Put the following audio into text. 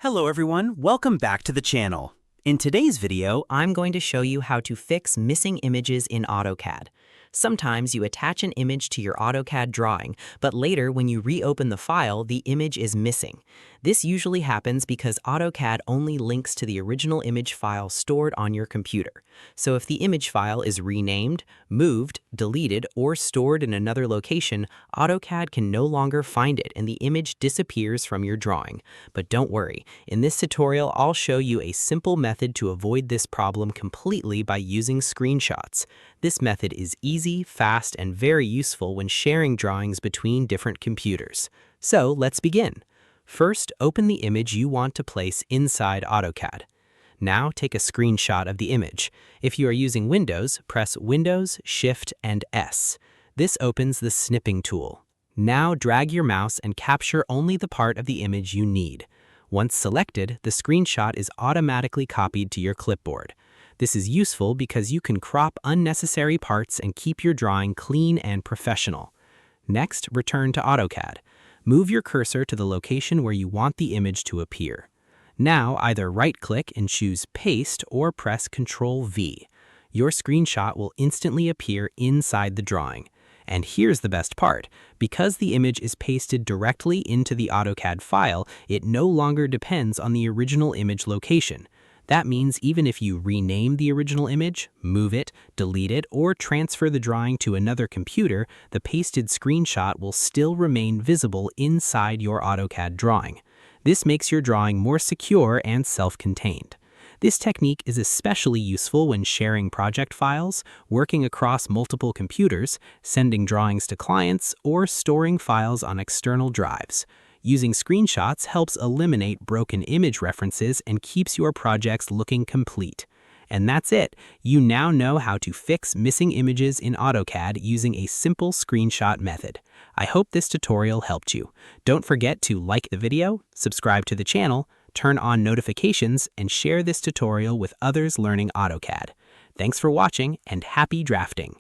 Hello everyone, welcome back to the channel. In today's video, I'm going to show you how to fix missing images in Autocad. Sometimes you attach an image to your Autocad drawing, but later when you reopen the file, the image is missing. This usually happens because Autocad only links to the original image file stored on your computer. So if the image file is renamed, moved, deleted, or stored in another location, Autocad can no longer find it and the image disappears from your drawing. But don't worry, in this tutorial I'll show you a simple method to avoid this problem completely by using screenshots. This method is easy, fast, and very useful when sharing drawings between different computers. So let's begin. First, open the image you want to place inside Autocad. Now take a screenshot of the image. If you are using Windows, press Windows, Shift, and S. This opens the snipping tool. Now drag your mouse and capture only the part of the image you need. Once selected, the screenshot is automatically copied to your clipboard. This is useful because you can crop unnecessary parts and keep your drawing clean and professional. Next, return to Autocad. Move your cursor to the location where you want the image to appear. Now, either right-click and choose Paste or press Ctrl-V. Your screenshot will instantly appear inside the drawing. And here's the best part. Because the image is pasted directly into the Autocad file, it no longer depends on the original image location. That means even if you rename the original image, move it, delete it, or transfer the drawing to another computer, the pasted screenshot will still remain visible inside your Autocad drawing. This makes your drawing more secure and self-contained. This technique is especially useful when sharing project files, working across multiple computers, sending drawings to clients, or storing files on external drives. Using screenshots helps eliminate broken image references and keeps your projects looking complete. And that's it. You now know how to fix missing images in Autocad using a simple screenshot method. I hope this tutorial helped you. Don't forget to like the video, subscribe to the channel, turn on notifications, and share this tutorial with others learning Autocad. Thanks for watching and happy drafting!